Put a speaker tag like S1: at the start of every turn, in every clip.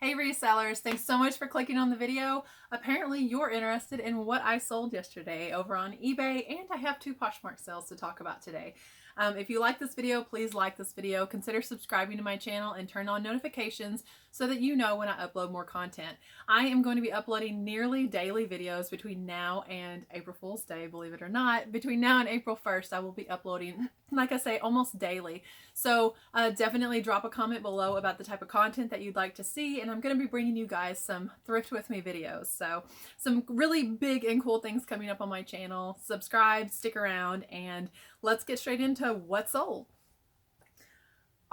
S1: Hey resellers, thanks so much for clicking on the video. Apparently you're interested in what I sold yesterday over on eBay, and I have 2 Poshmark sales to talk about today. If you like this video, please like this video, consider subscribing to my channel and turn on notifications so that you know when I upload more content. I am going to be uploading nearly daily videos between now and April Fool's Day, believe it or not. Between now and April 1st, I will be uploading, like I say, almost daily. So definitely drop a comment below about the type of content that you'd like to see, and I'm going to be bringing you guys some thrift with me videos. So some really big and cool things coming up on my channel. Subscribe, stick around, and let's get straight into what sold.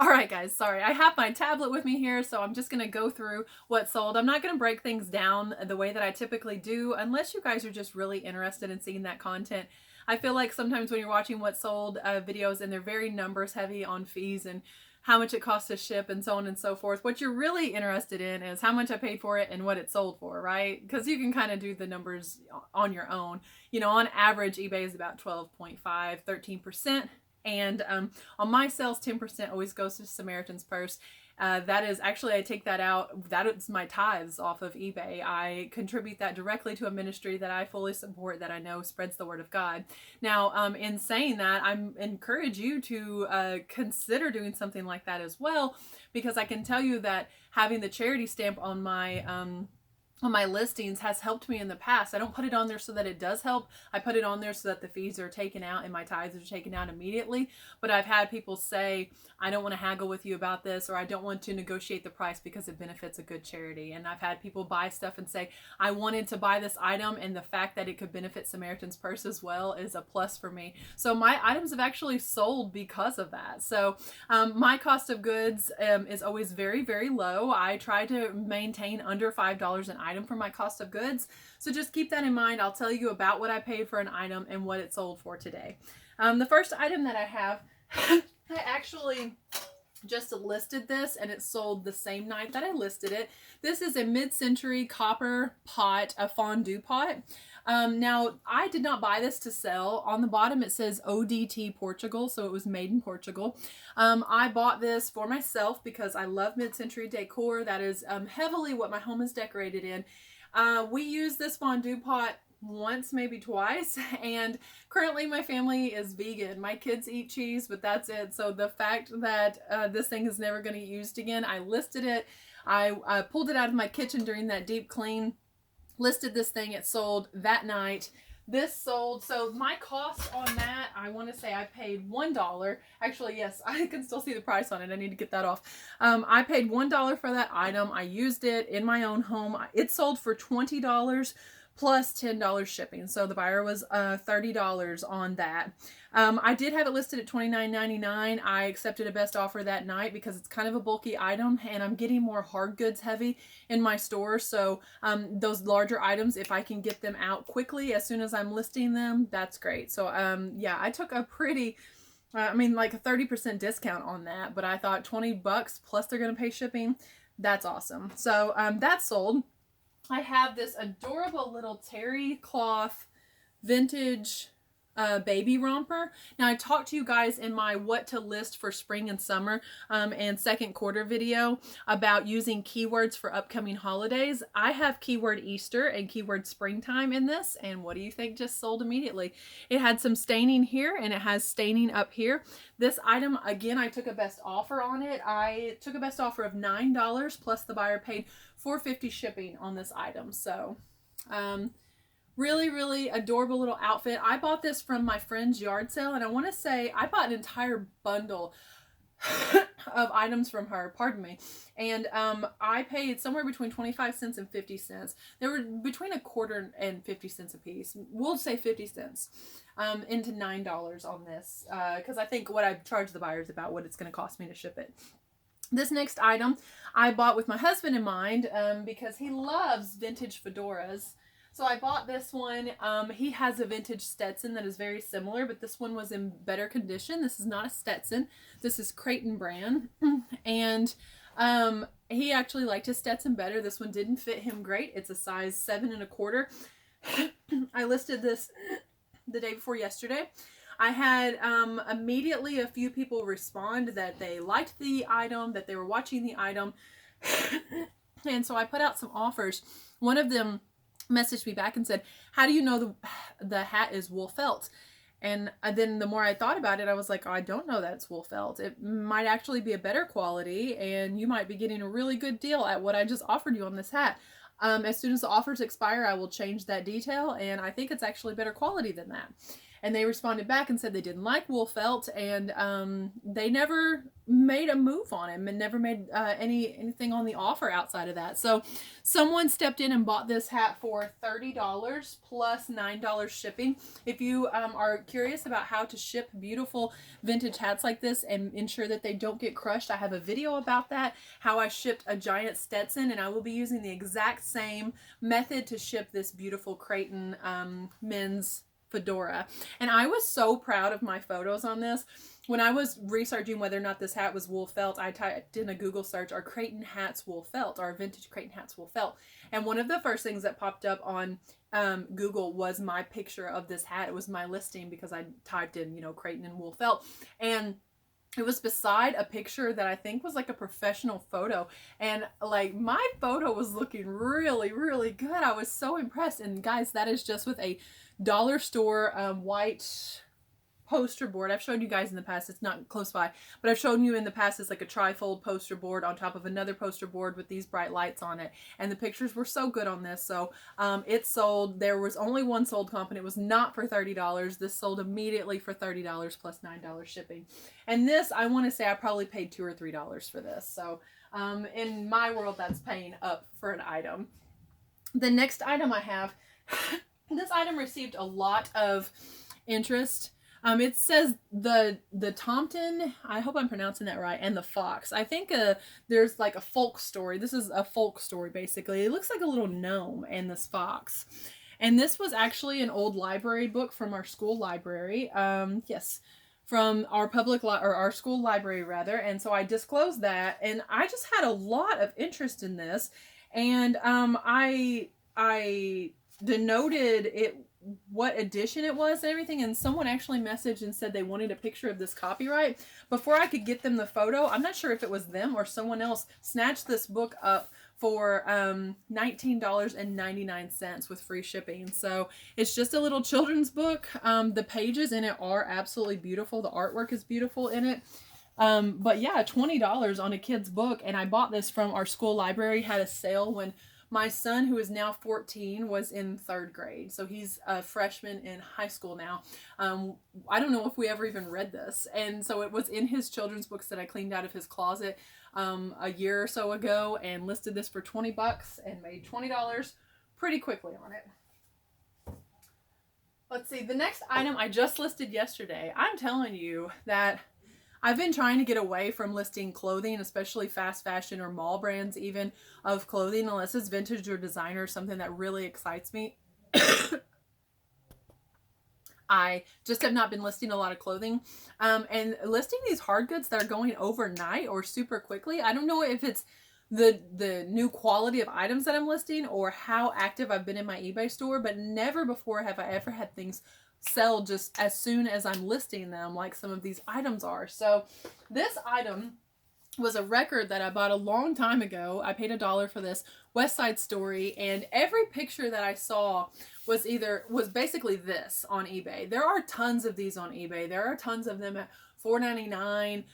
S1: Alright guys, sorry, I have my tablet with me here, so I'm just going to go through what sold. I'm not going to break things down the way that I typically do unless you guys are just really interested in seeing that content. I feel like sometimes when you're watching what sold videos and they're very numbers heavy on fees and how much it costs to ship and so on and so forth, what you're really interested in is how much I paid for it and what it sold for, right? Because you can kind of do the numbers on your own. You know, on average, eBay is about 12.5, 13%. And on my sales, 10% always goes to Samaritan's Purse. That is actually, I take that out, that is my tithes off of eBay. I contribute that directly to a ministry that I fully support, that I know spreads the word of God. Now, in saying that, I encourage you to consider doing something like that as well, because I can tell you that having the charity stamp on my listings has helped me in the past. I don't put it on there so that it does help. I put it on there so that the fees are taken out and my tithes are taken out immediately. But I've had people say, I don't want to haggle with you about this, or I don't want to negotiate the price because it benefits a good charity. And I've had people buy stuff and say, I wanted to buy this item, and the fact that it could benefit Samaritan's Purse as well is a plus for me. So my items have actually sold because of that. So my cost of goods is always very, very low. I try to maintain under $5 an item for my cost of goods. So just keep that in mind. I'll tell you about what I paid for an item and what it sold for today. The first item that I have, I actually just listed this and it sold the same night that I listed it. This is a mid-century copper pot, a fondue pot. Now, I did not buy this to sell. On the bottom it says ODT Portugal, so it was made in Portugal. I bought this for myself because I love mid-century decor. That is heavily what my home is decorated in. We use this fondue pot once, maybe twice, and currently my family is vegan. My kids eat cheese, but that's it. So the fact that this thing is never going to get used again, I listed it. I pulled it out of my kitchen during that deep clean, listed this thing, it sold that night. This sold, so my cost on that, I want to say I paid $1. Actually, yes, I can still see the price on it. I need to get that off. I paid $1 for that item. I used it in my own home. It sold for $20 plus $10 shipping. So the buyer was $30 on that. I did have it listed at $29.99. I accepted a best offer that night because it's kind of a bulky item and I'm getting more hard goods heavy in my store. So those larger items, if I can get them out quickly as soon as I'm listing them, that's great. So yeah, I took a pretty, like a 30% discount on that, but I thought $20 plus they're going to pay shipping. That's awesome. So that sold. I have this adorable little terry cloth vintage baby romper. Now, I talked to you guys in my what to list for spring and summer and second quarter video about using keywords for upcoming holidays. I have keyword Easter and keyword springtime in this, and what do you think just sold immediately? It had some staining here and it has staining up here. This item, again, I took a best offer on it. I took a best offer of $9 plus the buyer paid $4.50 shipping on this item. So really, really adorable little outfit. I bought this from my friend's yard sale, and I want to say I bought an entire bundle of items from her, pardon me, and I paid somewhere between 25 cents and 50 cents. They were between a quarter and 50 cents a piece. We'll say 50 cents into $9 on this because I think what I've charged the buyers about what it's going to cost me to ship it. This next item I bought with my husband in mind because he loves vintage fedoras. So I bought this one. He has a vintage Stetson that is very similar, but this one was in better condition. This is not a Stetson. This is Creighton brand. And he actually liked his Stetson better. This one didn't fit him great. It's a size 7 1/4. I listed this the day before yesterday. I had immediately a few people respond that they liked the item, that they were watching the item. And so I put out some offers. One of them messaged me back and said, how do you know the hat is wool felt? And then the more I thought about it, I was like, oh, I don't know that it's wool felt. It might actually be a better quality, and you might be getting a really good deal at what I just offered you on this hat. As soon as the offers expire, I will change that detail, and I think it's actually better quality than that. And they responded back and said they didn't like wool felt, and they never made a move on him and never made anything on the offer outside of that. So someone stepped in and bought this hat for $30 plus $9 shipping. If you are curious about how to ship beautiful vintage hats like this and ensure that they don't get crushed, I have a video about that, how I shipped a giant Stetson, and I will be using the exact same method to ship this beautiful Creighton men's fedora. And I was so proud of my photos on this. When I was researching whether or not this hat was wool felt, I typed in a Google search, are Creighton hats wool felt? Are vintage Creighton hats wool felt? And one of the first things that popped up on Google was my picture of this hat. It was my listing because I typed in, you know, Creighton and wool felt. And it was beside a picture that I think was like a professional photo. And like my photo was looking really, really good. I was so impressed. And guys, that is just with a dollar store white poster board. I've shown you guys in the past, it's not close by, but I've shown you in the past it's like a trifold poster board on top of another poster board with these bright lights on it. And the pictures were so good on this. So it sold. There was only one sold comp, and it was not for $30. This sold immediately for $30 plus $9 shipping. And this, I want to say I probably paid $2 or $3 for this. So in my world, that's paying up for an item. The next item I have, this item received a lot of interest. It says the Tomten, I hope I'm pronouncing that right, and the Fox. I think there's like a folk story. This is a folk story, basically. It looks like a little gnome and this fox. And this was actually an old library book from our school library. Yes, from our our school library rather. And so I disclosed that, and I just had a lot of interest in this. And I denoted it, what edition it was and everything, and someone actually messaged and said they wanted a picture of this copyright. Before I could get them the photo, I'm not sure if it was them or someone else snatched this book up for $19.99 with free shipping. So it's just a little children's book. The pages in it are absolutely beautiful. The artwork is beautiful in it. But yeah, $20 on a kid's book. And I bought this from our school library, had a sale when my son, who is now 14, was in 3rd grade. So he's a freshman in high school now. I don't know if we ever even read this. And so it was in his children's books that I cleaned out of his closet a year or so ago, and listed this for $20 and made $20 pretty quickly on it. Let's see, the next item I just listed yesterday. I'm telling you that I've been trying to get away from listing clothing, especially fast fashion or mall brands even, of clothing, unless it's vintage or designer, something that really excites me. I just have not been listing a lot of clothing. And listing these hard goods that are going overnight or super quickly. I don't know if it's the new quality of items that I'm listing or how active I've been in my eBay store, but never before have I ever had things sell just as soon as I'm listing them, like some of these items are. So this item was a record that I bought a long time ago. I paid $1 for this, West Side Story, and every picture that I saw was basically this on eBay. There are tons of these on eBay. There are tons of them at $4.99,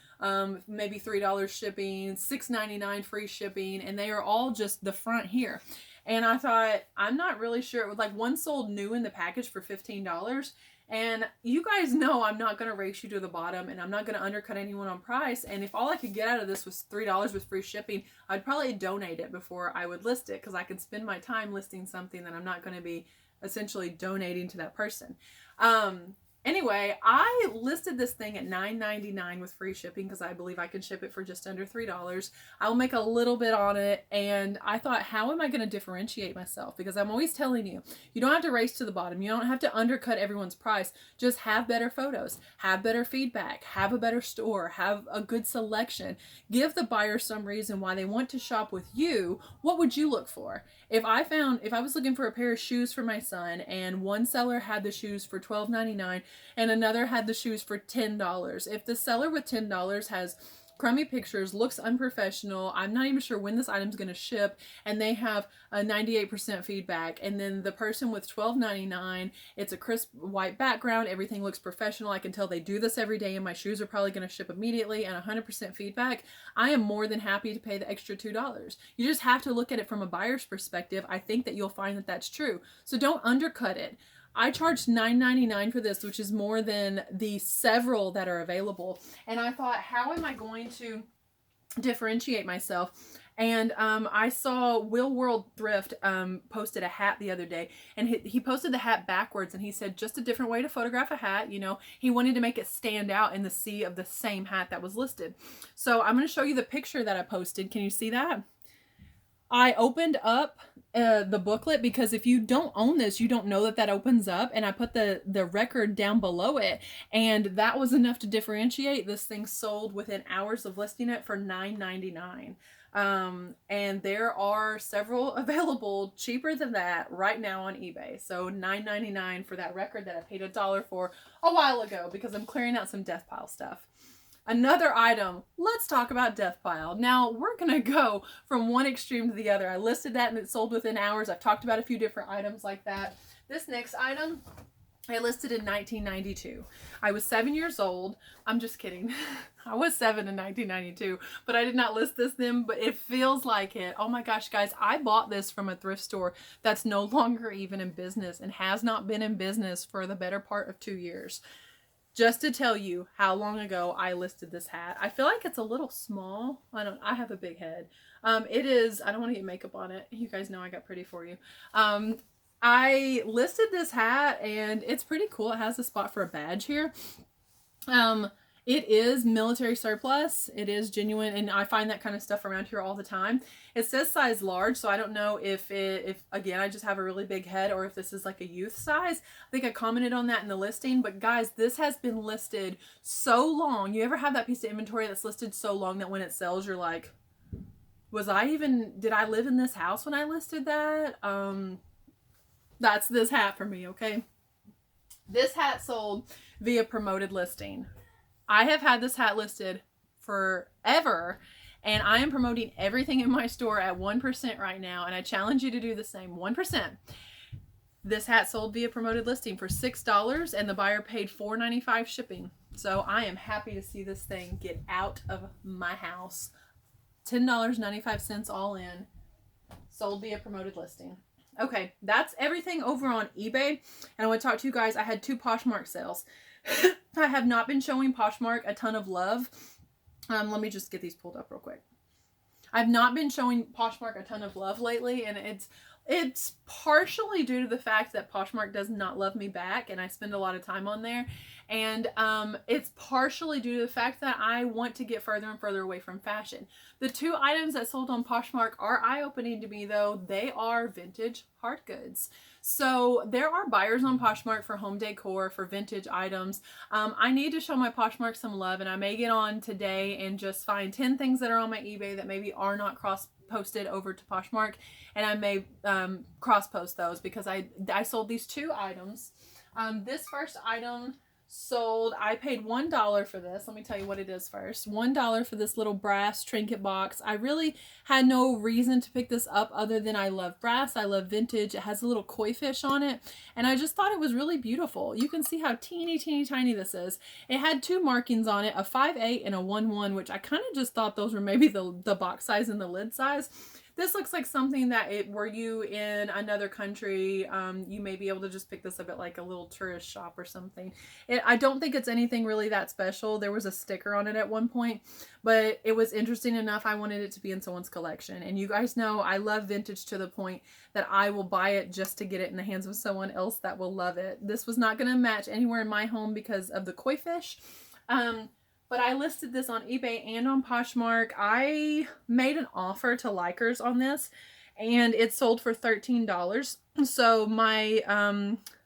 S1: maybe $3 shipping, $6.99 free shipping, and they are all just the front here. And I thought, I'm not really sure. It was like one sold new in the package for $15. And you guys know I'm not going to race you to the bottom, and I'm not going to undercut anyone on price. And if all I could get out of this was $3 with free shipping, I'd probably donate it before I would list it, because I could spend my time listing something that I'm not going to be essentially donating to that person. Anyway, I listed this thing at $9.99 with free shipping because I believe I can ship it for just under $3. I'll make a little bit on it, and I thought, how am I going to differentiate myself? Because I'm always telling you, you don't have to race to the bottom. You don't have to undercut everyone's price. Just have better photos, have better feedback, have a better store, have a good selection. Give the buyer some reason why they want to shop with you. What would you look for? If I was looking for a pair of shoes for my son, and one seller had the shoes for $12.99 and another had the shoes for $10, if the seller with $10 has crummy pictures, looks unprofessional. I'm not even sure when this item's going to ship, and they have a 98% feedback. And then the person with $12.99, it's a crisp white background, everything looks professional. I can tell they do this every day, and my shoes are probably going to ship immediately, and 100% feedback. I am more than happy to pay the extra $2. You just have to look at it from a buyer's perspective. I think that you'll find that that's true. So don't undercut it. I charged $9.99 for this, which is more than the several that are available. And I thought, how am I going to differentiate myself? And I saw Will World Thrift posted a hat the other day, and he posted the hat backwards, and he said just a different way to photograph a hat. You know, he wanted to make it stand out in the sea of the same hat that was listed. So I'm going to show you the picture that I posted. Can you see that? I opened up the booklet, because if you don't own this, you don't know that that opens up, and I put the record down below it, and that was enough to differentiate. This thing sold within hours of listing it for $9.99. And there are several available cheaper than that right now on eBay. So $9.99 for that record that I paid $1 for a while ago, because I'm clearing out some death pile stuff. Another item, let's talk about death pile. Now, we're going to go from one extreme to the other. I listed that and it sold within hours. I've talked about a few different items like that. This next item, I listed in 1992. I was 7 years old. I'm just kidding. I was 7 in 1992, but I did not list this then, but it feels like it. Oh my gosh, guys, I bought this from a thrift store that's no longer even in business and has not been in business for the better part of 2 years. Just to tell you how long ago I listed this hat. I feel like it's a little small. I have a big head. It is, I don't want to get makeup on it. You guys know I got pretty for you. I listed this hat and it's pretty cool. It has a spot for a badge here. It is military surplus. It is genuine, and I find that kind of stuff around here all the time. It says size large, so I don't know if again, I just have a really big head, or if this is like a youth size. I think I commented on that in the listing, but guys, this has been listed so long. You ever have that piece of inventory that's listed so long that when it sells, you're like, did I live in this house when I listed that? That's this hat for me, okay? This hat sold via promoted listing. I have had this hat listed forever, and I am promoting everything in my store at 1% right now, and I challenge you to do the same, 1%. This hat sold via promoted listing for $6, and the buyer paid $4.95 shipping. So I am happy to see this thing get out of my house. $10.95 all in, sold via promoted listing. Okay, that's everything over on eBay, and I want to talk to you guys. I had 2 Poshmark sales. I have not been showing Poshmark a ton of love. Let me just get these pulled up real quick. I've not been showing Poshmark a ton of love lately, and it's partially due to the fact that Poshmark does not love me back, and I spend a lot of time on there. And it's partially due to the fact that I want to get further and further away from fashion. The 2 items that sold on Poshmark are eye-opening to me, though. They are vintage hard goods. So there are buyers on Poshmark for home decor, for vintage items. I need to show my Poshmark some love, and I may get on today and just find 10 things that are on my eBay that maybe are not cross-posted over to Poshmark, and I may cross-post those, because I sold these 2 items. This first item sold, I paid $1 for this. Let me tell you what it is first. $1 for this little brass trinket box. I really had no reason to pick this up other than I love brass. I love vintage. It has a little koi fish on it, and I just thought it was really beautiful. You can see how teeny tiny this is. It had 2 markings on it, a 5/8 and a 1/1, which I kind of just thought those were maybe the box size and the lid size. This looks like something that were you in another country, you may be able to just pick this up at like a little tourist shop or something. I don't think it's anything really that special. There was a sticker on it at one point, but it was interesting enough. I wanted it to be in someone's collection. And you guys know I love vintage to the point that I will buy it just to get it in the hands of someone else that will love it. This was not going to match anywhere in my home because of the koi fish. But I listed this on eBay and on Poshmark. I made an offer to likers on this, and it sold for $13. So my,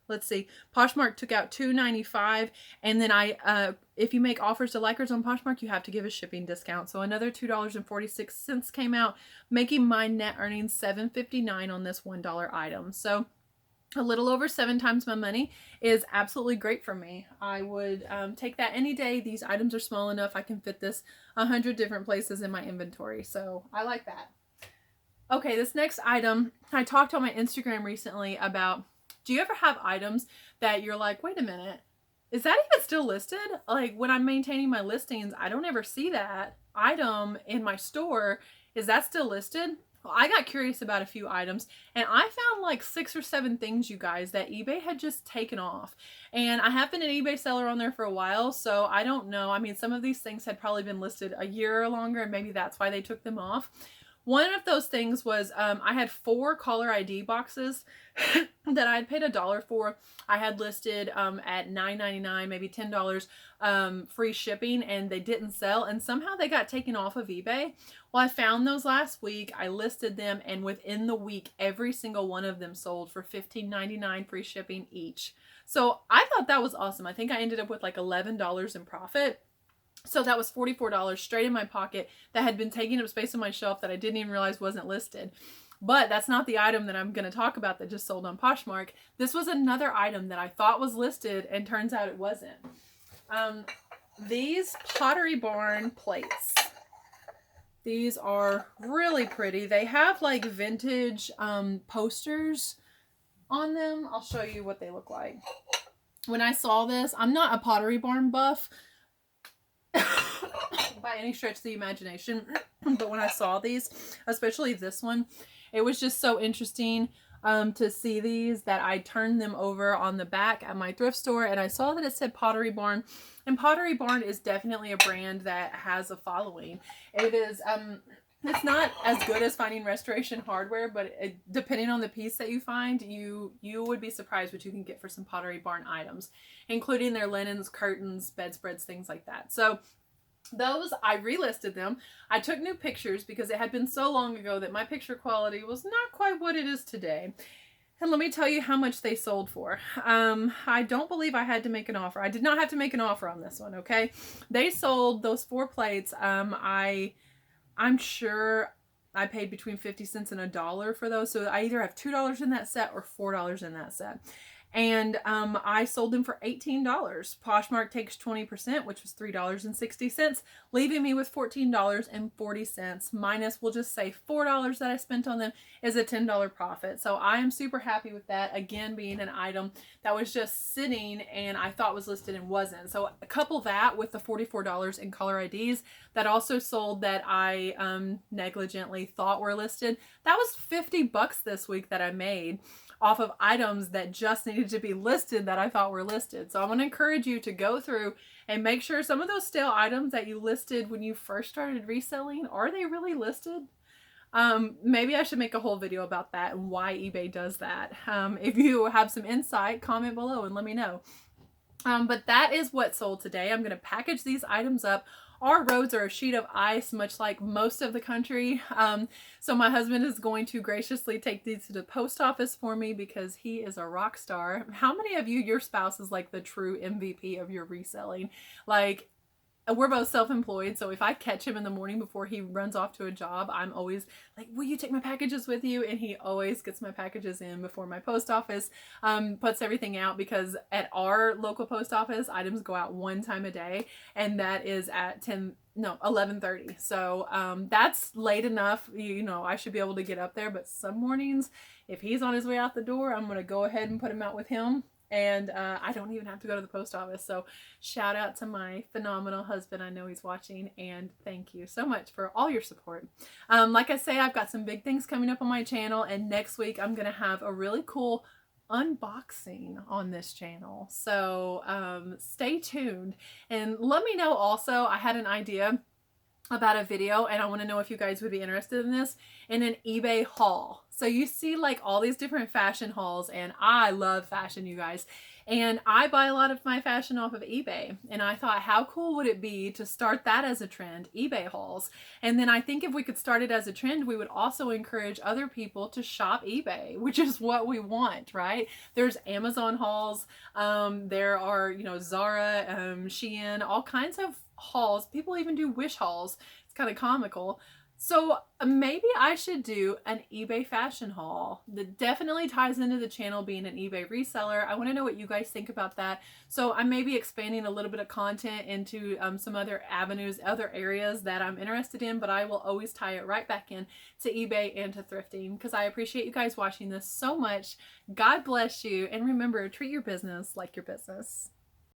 S1: let's see, Poshmark took out $2.95, and then if you make offers to likers on Poshmark, you have to give a shipping discount. So another $2.46 came out, making my net earnings $7.59 on this $1 item. So a little over 7 times my money is absolutely great for me. I would take that any day. These items are small enough I can fit this 100 different places in my inventory, so I like that. Okay, this next item, I talked on my Instagram recently about, do you ever have items that you're like, wait a minute, is that even still listed? Like when I'm maintaining my listings, I don't ever see that item in my store. Is that still listed? Well, I got curious about a few items and I found like 6 or 7 things, you guys, that eBay had just taken off. And I have been an eBay seller on there for a while, so I don't know. I mean, some of these things had probably been listed a year or longer, and maybe that's why they took them off. One of those things was I had 4 caller ID boxes that I had paid $1 for. I had listed at $9.99, maybe $10 free shipping, and they didn't sell, and somehow they got taken off of eBay. Well, I found those last week. I listed them, and within the week, every single one of them sold for $15.99 free shipping each. So I thought that was awesome. I think I ended up with like $11 in profit. So that was $44 straight in my pocket that had been taking up space on my shelf that I didn't even realize wasn't listed. But that's not the item that I'm going to talk about that just sold on Poshmark. This was another item that I thought was listed, and turns out it wasn't. These Pottery Barn plates. These are really pretty. They have like vintage posters on them. I'll show you what they look like. When I saw this, I'm not a Pottery Barn buff by any stretch of the imagination, but when I saw these, especially this one, it was just so interesting to see these that I turned them over on the back at my thrift store, and I saw that it said Pottery Barn, and Pottery Barn is definitely a brand that has a following. It is it's not as good as finding restoration hardware, but depending on the piece that you find, you would be surprised what you can get for some Pottery Barn items, including their linens, curtains, bedspreads, things like that. So those, I relisted them. I took new pictures because it had been so long ago that my picture quality was not quite what it is today. And let me tell you how much they sold for. I don't believe I had to make an offer. I did not have to make an offer on this one, okay? They sold those 4 plates. I'm sure I paid between 50 cents and $1 for those. So I either have $2 in that set or $4 in that set. And I sold them for $18. Poshmark takes 20%, which was $3.60, leaving me with $14.40 minus, we'll just say $4 that I spent on them is a $10 profit. So I am super happy with that. Again, being an item that was just sitting and I thought was listed and wasn't. So couple that with the $44 in caller IDs that also sold that I negligently thought were listed. That was $50 this week that I made off of items that just needed to be listed that I thought were listed. So I want to encourage you to go through and make sure some of those stale items that you listed when you first started reselling, are they really listed? Maybe I should make a whole video about that and why eBay does that. If you have some insight, comment below and let me know. But that is what sold today. I'm going to package these items up. Our roads are a sheet of ice, much like most of the country. So my husband is going to graciously take these to the post office for me because he is a rock star. How many of you, your spouse is like the true MVP of your reselling? Like, we're both self-employed, so if I catch him in the morning before he runs off to a job, I'm always like, will you take my packages with you? And he always gets my packages in before my post office puts everything out, because at our local post office, items go out 1 time a day, and that is at 11:30. So that's late enough. You know, I should be able to get up there, but some mornings, if he's on his way out the door, I'm going to go ahead and put him out with him. And I don't even have to go to the post office. So shout out to my phenomenal husband. I know he's watching, and thank you so much for all your support. Like I say, I've got some big things coming up on my channel, and next week I'm going to have a really cool unboxing on this channel. So stay tuned, and let me know also, I had an idea about a video, and I want to know if you guys would be interested in this, in an eBay haul. So you see like all these different fashion hauls, and I love fashion, you guys, and I buy a lot of my fashion off of eBay, and I thought, how cool would it be to start that as a trend, eBay hauls? And then I think if we could start it as a trend, we would also encourage other people to shop eBay, which is what we want, right? There's Amazon hauls, there are, you know, Zara, Shein, all kinds of hauls. People even do Wish hauls. It's kind of comical. So maybe I should do an eBay fashion haul. That definitely ties into the channel being an eBay reseller. I want to know what you guys think about that. So I may be expanding a little bit of content into some other avenues, other areas that I'm interested in, but I will always tie it right back in to eBay and to thrifting because I appreciate you guys watching this so much. God bless you. And remember, treat your business like your business.